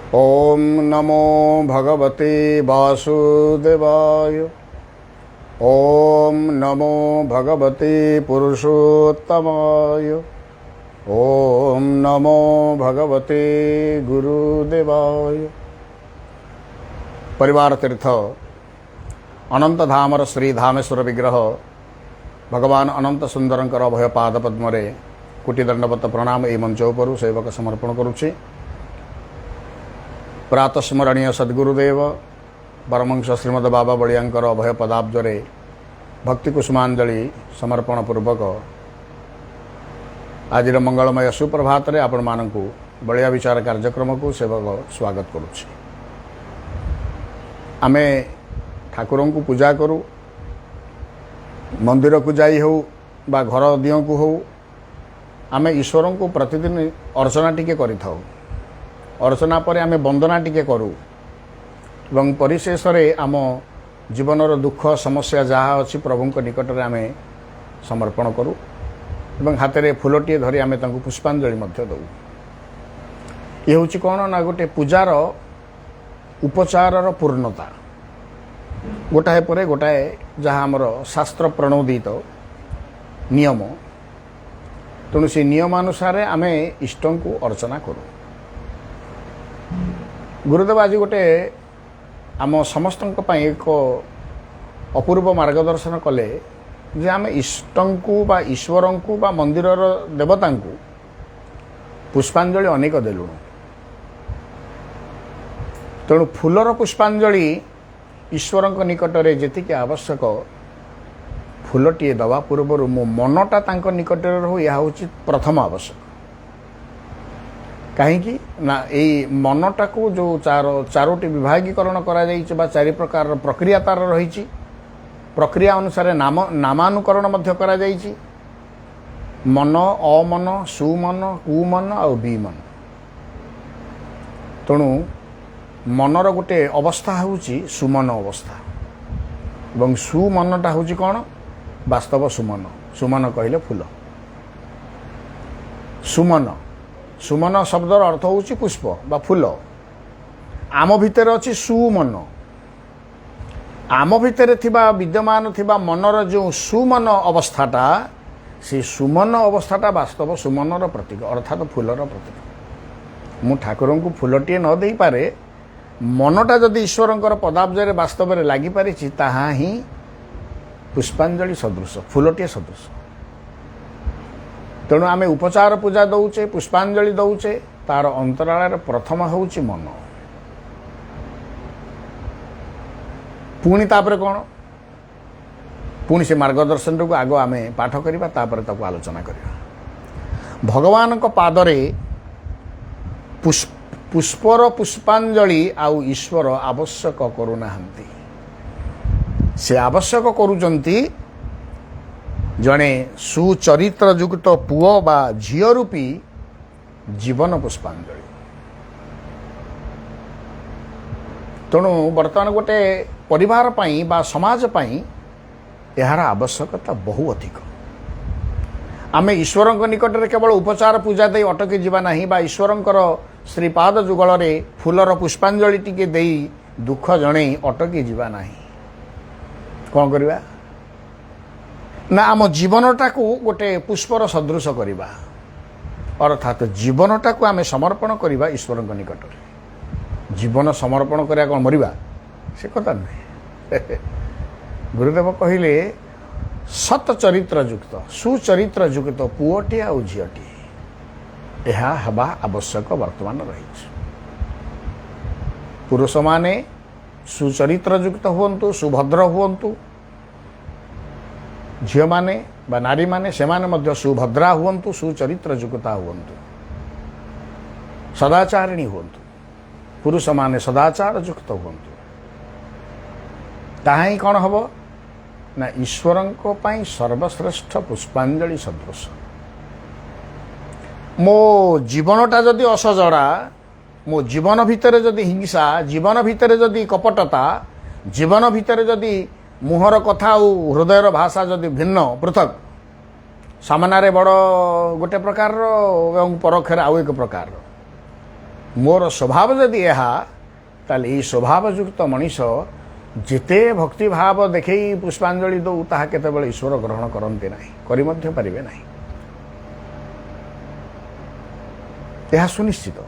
ओम नमो भगवते वासुदेवाय। ओम नमो भगवते पुरुषोत्तमाय। ओम नमो भगवते गुरुदेवाय। परिवार तीर्थ अनंत धामर श्री धामेश्वर विग्रह भगवान अनंत सुंदरंकर अभय पाद पद्मरे कोटि दंडवत प्रणाम ए मंच उपरु सेवक समर्पण करुछि। प्रातस्मरणीय सद्गुरुदेव परमंश श्रीमद बाबा बलियांकर अभय पदाब्जरे भक्ति कुसुमांजलि समर्पण पूर्वक आज मंगलमय सुप्रभात रे आपण मानकु बलिया विचार कार्यक्रम को सेवक स्वागत करुछि। आमे ठाकुर को पूजा करू, मंदिर को जाई हो बा घर दियों को हो, आमे ईश्वर को प्रतिदिन अर्चना टिके करि थाउ। अर्चना पर आमे वंदना टिके करू एवं परिशेष रे आम जीवनर दुख समस्या जहाँ अच्छी प्रभु निकट में आमे समर्पण करू एवं हाथ में फूलटे धरी आमे तांको पुष्पांजलि मध्य दऊ। ये हूँ कौन ना गोटे पूजार उपचार पूर्णता गोटाए पर गोटाए जहाँ आमर शास्त्र प्रणोदित नियम, तेणु से नियमानुसार आमे इष्ट को अर्चना करूँ। गुरुदेव आज गोटे आम समस्त एक अपूर्व मार्गदर्शन कले जे आम इष्ट को बा ईश्वर को बा मंदिर देवता को पुष्पांजलि अनेक देलु, तेणु फूलर पुष्पांजलि ईश्वर निकट में जी आवश्यक फूलटे दवा पूर्व मो मनटा तांको निकट रो यह हूँ प्रथम आवश्यक। कहीं ना यही मनटा को जो चारोटी विभागीकरण करा जाइछि बा चारि प्रकार प्रक्रिया तार रही, प्रक्रिया अनुसार नामानुकरण मध्य करा जाइछि। मन, अमन, सुमन, कुमन और विमन। तेणु मनर गोटे अवस्था होउछि सुमन अवस्था एवं सुमनटा होउछि कौन वास्तव सुमन। सुमन कहले फूल। सुमन सुमन शब्दर अर्थ होउछि पुष्प बा फूल। आम भितर अच्छी सुमन, आम भितर थिबा विद्यमान थिबा मनर जो सुमन अवस्थाटा से सुमन अवस्थाटा वास्तव सुमनर प्रतीक अर्थात फूलर प्रतीक। मु ठाकुर को फूलटे न दे पारे, मनटा जदि ईश्वरंकर पदाब्जरे वास्तव में लगी पारि ताहा ही पुष्पांजलि सदृश, फूलटे सदृश। तेणु आमे उपचार पूजा दौचे, पुष्पांजलि दौचे, तार अंतराल प्रथम होउछि मन। पुणी तापर कौन पुणी से मार्गदर्शन को आग आमे पाठ करिबा, तापर ताको आलोचना करिबा। भगवान को पादरे पुष्पर पुष्पांजलि आउ ईश्वर आवश्यक करुनाहांती। से आवश्यक करुचंती जड़े सुचरित्र युक्त पुओ बा झियो रूपी जीवन पुष्पांजलि। तेणु बर्तमान गोटे परिवार पाई बा समाज पाई यार आवश्यकता बहु अधिक। आमे ईश्वर निकट में केवल उपचार पूजा दे अटकी जीवा नहीं बा ईश्वरंकर श्रीपाद जुगल रे फूलर पुष्पांजलि टिके देई दुख जणे अटकी जीवा नहीं। कौन करवा ना आम जीवनटा को गोटे पुष्पर सदृश करिबा, अर्थात जीवनटा को आमे समर्पण करिबा ईश्वर निकट में। जीवन समर्पण करिया कौन मरिबा से कथा नहीं। गुरुदेव कहिले सत चरित्र युक्त सुचरित्र युक्त पुओटी आ झीटी यह हवा आवश्यक वर्तमान रही। पुरुष माने सुचरित्र युक्त हुवंतु, सुभद्र हुवंतु, झील माने बा नारी माने से माने मध्य सुभद्रा हुवंतु, सुचरित्र युक्ता हुवंतु, सदाचारिणी हुवंतु। पुरुष माने सदाचार युक्त हुवंतु। ताहा ही कौन हबो ना ईश्वरंको पाई सर्वश्रेष्ठ पुष्पांजलि सदृश। मो जीवनटा जदि असजड़ा, मो जीवन भितर जदि हिंसा, जीवन भितर जदि कपटता, जीवन भितर जदि मुहर कथा और हृदयर भाषा जदि भिन्न पृथक, सामनारे बड़ गोटे प्रकार एवं परोक्षरे आउ एक प्रकार, मोर स्वभाव जदि यह ताले ये स्वभावयुक्त मनीष जिते भक्ति भाव देखई पुष्पांजलि दौ ताहा केतेबेले ईश्वर ग्रहण करते ना करि मध्य पारिबे नाही। यह सुनिश्चित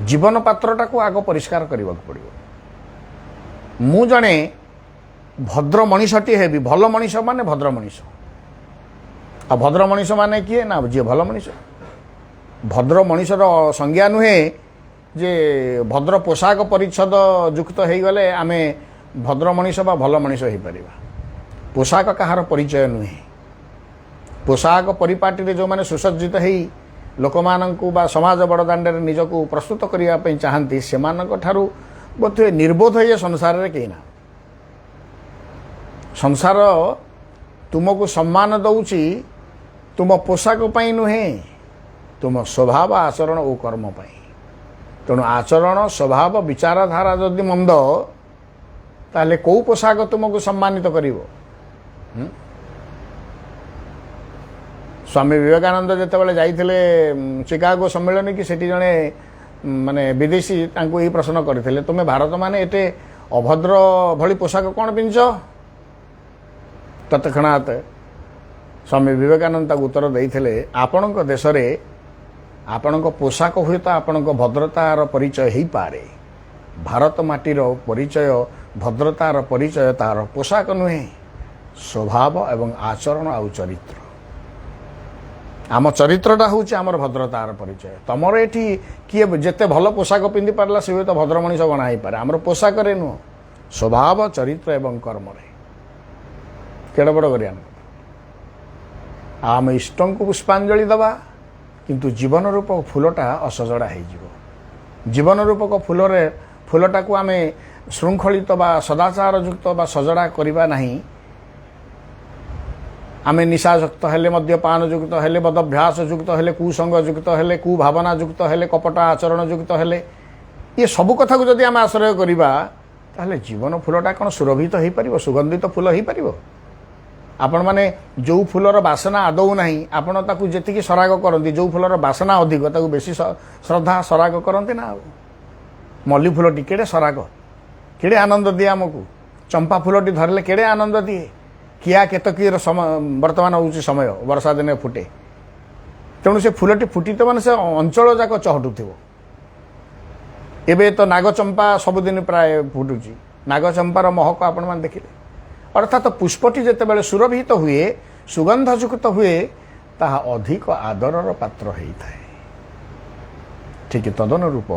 जीवन पात्रटा को आग परिष्कार करने पड़ो। मु जड़े भद्र मनीषटी हेबी भल मनीष माने भद्र मनीष आ भद्र मनीष माने किए ना जी भल मनीष। भद्र मनीषर संज्ञा नुहे जे भद्र पोशाक परिच्छद युक्त हो गले आमे भद्र मनीष बा भल मनीष हो पारिबा। पोशाक कहार परिचय नुहे। पोशाक परिपाटी जो माने सुसज्जित हो लोक माननकु बा समाज बड़दाण्ड निजको प्रस्तुत करने चाहती से बोधे निर्बोध ये संसार रे कहीं ना। संसार तुमको सम्मान दौची तुम पोशाक पाई नुहे तुम स्वभाव आचरण और कर्म पाई। तेणु आचरण स्वभाव विचारधारा जदि मंद ताले कौ पोशाक तुमको सम्मानित करिवो। स्वामी विवेकानंद जितेबाला जाइथिले चिकागो सम्मेलन की सेठी जणे माने विदेशी तांको यही प्रश्न करथिले तुमे भारत माने एटे अभद्र भली पोशाक कौन पिंच। तत्क्षणात स्वामी विवेकानंद ताको उत्तर देइथिले आपणक देश रे आपणक पोशाक हुए तो आपणक भद्रतार परिचय ही पारे। भारत माटीर परिचय भद्रतार परिचय तार पोशाक नुहे स्वभाव एवं आचरण आउ चरित्र। आम चरित्रटा हूँ आमर भद्रतार परिचय। तुमर एठी किए जिते भल पोशाक पिंधि पारला से हुए तो भद्र मनीष गणा हो पारे। आमर पोशाक नुह स्वभाव चरित्र एवं कर्म केड़ बड़ करिया आम इष्ट को पुष्पांजलि दबा किंतु जीवन रूपक फूलटा असजड़ा हो। जीवन रूपक फूलटा को आम श्रृंखलित बा सदाचार युक्त बा सजड़ा करवा नहीं। आम निशायुक्त हेले मद्यपान युक्त हेले बदभ्यास युक्त हेले कुसंग युक्त हेले कुभावना युक्त हेले कपट आचरण युक्त हेले ये सबू कथा को जदि आम आश्रय करवा ताहले जीवन फूलटा कौन सुरभित हो पार सुगंधित फूल हो पार। आपण माने जो फूलर बासना आदौ नहीं आपण ताकू जेतिकी सराग करती जो फूलर बासना अधिक ताकू बेसी श्रद्धा सराग करते ना। मल्ली फूलटी केड़े सराग केड़े आनंद दिए आमको। चंपा फूलटी धरले केड़े आनंद दिए। किया केतकीर वर्तमान हूँ समय वर्षा दिने फुटे तेणु से फूलटी फुटी तो मैंने से अंचल जाक चहटुव। एवं तो नागचंपा सबुदिन प्राय फुटुची नागचंपार महक आपण मैंने देखिले। अर्थात पुष्पटी जितेबाला सुरभित हुए सुगंधयुक्त हुए ताहा अधिक आदरर पात्र होता है। ठीक तदनुरूप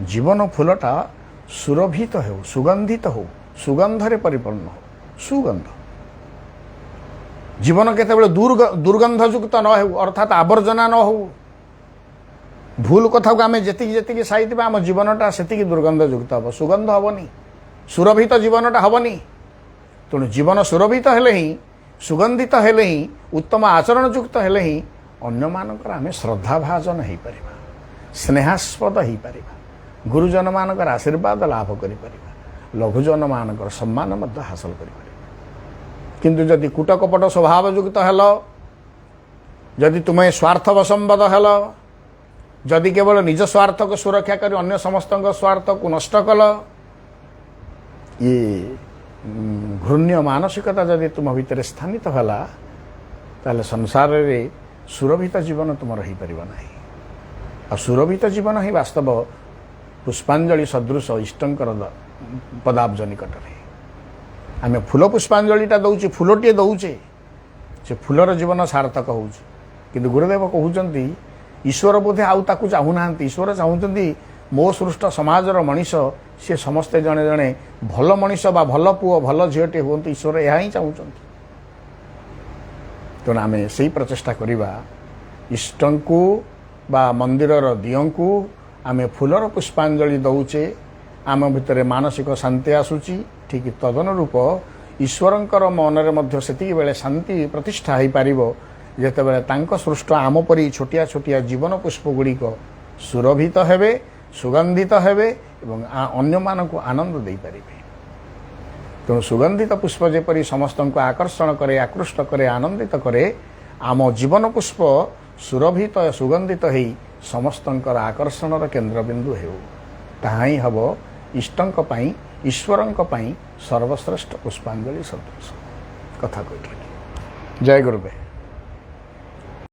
जीवन फूलटा सुरभित हो सुगंधित हो सुगंधरे परिपूर्ण हो। सुगंध जीवन केतेबेले दुर्गंधयुक्त न हो अर्थात आवर्जना न हो। भूल कथा को आम जी साइड आम जीवनटा से दुर्गंधयुक्त हम सुगंध हेनी सुरभित जीवनटा हेनी। तेणु जीवन सुरभित हेले ही सुगंधित हेले ही उत्तम आचरण युक्त हेले ही अन्य मानकर आम श्रद्धाभाजन हो पार स्नेहास्पद हो पार गुरुजन मानकर आशीर्वाद लाभ कर लघुजन मानकर सम्मान हासिल कर। किंतु जदि कूटकपट स्वभाव युक्त हेल जदि तुम्हें स्वार्थ वसंबद हेल जदि केवल निज स्वार्थ को सुरक्षा कर अन्य समस्त स्वार्थ को नष्ट कल ये घृण्य मानसिकता जदि तुम भितर स्थानित होला ताले संसार रे सुरभित जीवन तुम रही परिबा नाही। आ सुरभित जीवन ही वास्तव पुष्पांजलि सदृश इष्टंकर पदाब्ज निकट रे आम फूल पुष्पांजलिटा दौचे फूलटे दौचे से फूलर जीवन सार्थक हो। किंतु गुरुदेव कहते ईश्वर बोधे आउ ताकू चाहूना ईश्वर चाहते मो सृष्ट समाजर मनीष सी समस्ते जड़े जड़े भल मनीष बा भल पुओ भल झीटे हूँ ईश्वर यह ही चाहते। तेणु आम से प्रचेषा करवा इष्ट को बा मंदिर दियों को आम फूलर पुष्पांजलि दौचे आम भितर मानसिक शांति आसूची। ठीक तदनुरूप ईश्वरंकर मनरे मध्य सेतिकी बेले शांति प्रतिष्ठा हो पार जिते बेले तांको सृष्ट आम परी छोटिया छोटिया जीवन पुष्प गुड़िक सुरभित हेबे सुगंधित हेबे एवं अन्य मानक आनंद दे पारिबे। तेणु सुगंधित पुष्प जेपरी समस्त को आकर्षण करे आकृष्ट करे आनंदित करे आम जीवन पुष्प सुरभित सुगंधित हो ସମସ୍ତଙ୍କର ଆକର୍ଷଣର କେନ୍ଦ୍ରବିନ୍ଦୁ ହେଉ। ତାହା ହିଁ ହେବ ଇଷ୍ଟଙ୍କ ପାଇଁ ଈଶ୍ୱରଙ୍କ ପାଇଁ ସର୍ବଶ୍ରେଷ୍ଠ ପୁଷ୍ପାଞ୍ଜଳି ସଦୃଶ କଥା କହିଥିଲି। ଜୟ ଗୁରୁଦେବ।